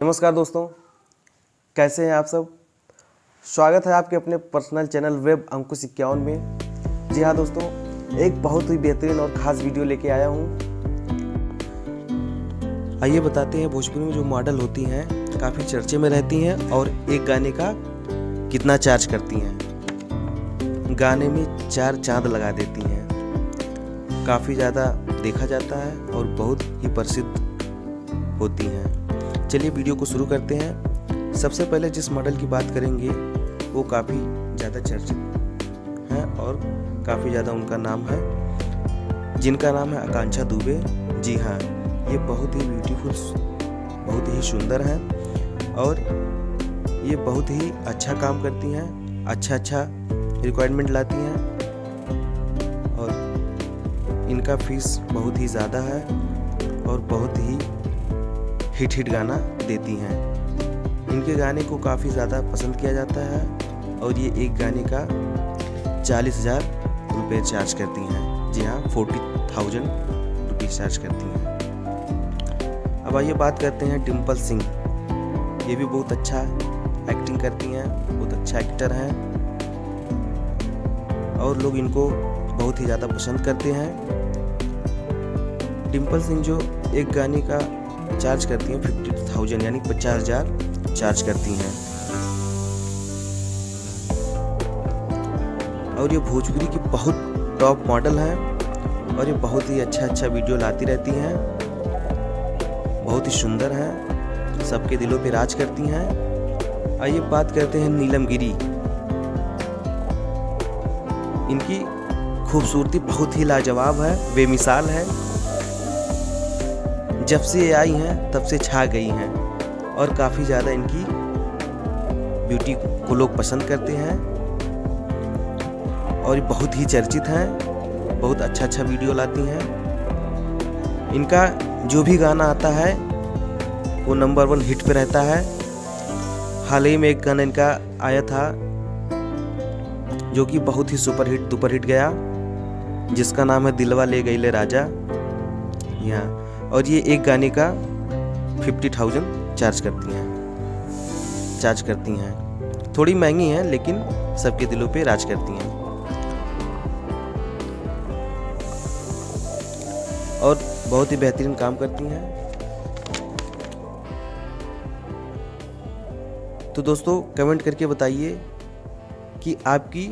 नमस्कार दोस्तों, कैसे हैं आप सब। स्वागत है आपके अपने पर्सनल चैनल वेब अंकुश 51 में। जी हाँ दोस्तों, एक बहुत ही बेहतरीन और ख़ास वीडियो लेके आया हूँ। आइए बताते हैं भोजपुरी में जो मॉडल होती हैं काफ़ी चर्चे में रहती हैं और एक गाने का कितना चार्ज करती हैं। गाने में 4 चांद लगा देती हैं, काफ़ी ज़्यादा देखा जाता है और बहुत ही प्रसिद्ध होती हैं। चलिए वीडियो को शुरू करते हैं। सबसे पहले जिस मॉडल की बात करेंगे वो काफ़ी ज़्यादा चर्चित हैं और काफ़ी ज़्यादा उनका नाम है, जिनका नाम है आकांक्षा दुबे। जी हाँ, ये बहुत ही ब्यूटीफुल, बहुत ही सुंदर हैं और ये बहुत ही अच्छा काम करती हैं, अच्छा रिक्वायरमेंट लाती हैं और इनका फीस बहुत ही ज़्यादा है और बहुत ही हिट गाना देती हैं। इनके गाने को काफ़ी ज़्यादा पसंद किया जाता है और ये एक गाने का 40,000 रुपये चार्ज करती हैं। जी हाँ, 40,000 रुपीज़ चार्ज करती हैं। अब आइए बात करते हैं डिम्पल सिंह। ये भी बहुत अच्छा एक्टिंग करती हैं, बहुत अच्छा एक्टर हैं और लोग इनको बहुत ही ज़्यादा पसंद करते हैं। डिम्पल सिंह जो एक गाने का चार्ज करती हैं 50,000 यानी 50,000 चार्ज करती हैं और ये भोजपुरी की बहुत टॉप मॉडल हैं और ये बहुत ही अच्छा वीडियो लाती रहती हैं, बहुत ही सुंदर हैं, सबके दिलों पे राज करती हैं। आइए बात करते हैं नीलम गिरी। इनकी खूबसूरती बहुत ही लाजवाब है, बेमिसाल है। जब से ये आई हैं तब से छा गई हैं और काफ़ी ज़्यादा इनकी ब्यूटी को लोग पसंद करते हैं और ये बहुत ही चर्चित हैं, बहुत अच्छा वीडियो लाती हैं। इनका जो भी गाना आता है वो नंबर 1 हिट पे रहता है। हाल ही में एक गाना इनका आया था जो कि बहुत ही सुपर हिट गया, जिसका नाम है दिलवा ले गई ले राजा। यहाँ और ये एक गाने का 50,000 चार्ज करती हैं। थोड़ी महंगी हैं लेकिन सबके दिलों पे राज करती हैं और बहुत ही बेहतरीन काम करती हैं। तो दोस्तों कमेंट करके बताइए कि आपकी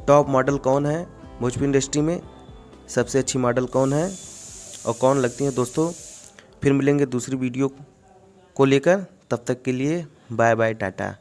टॉप मॉडल कौन है, भोजपुरी इंडस्ट्री में सबसे अच्छी मॉडल कौन है और कौन लगती हैं। दोस्तों फिर मिलेंगे दूसरी वीडियो को लेकर, तब तक के लिए बाय बाय, टाटा।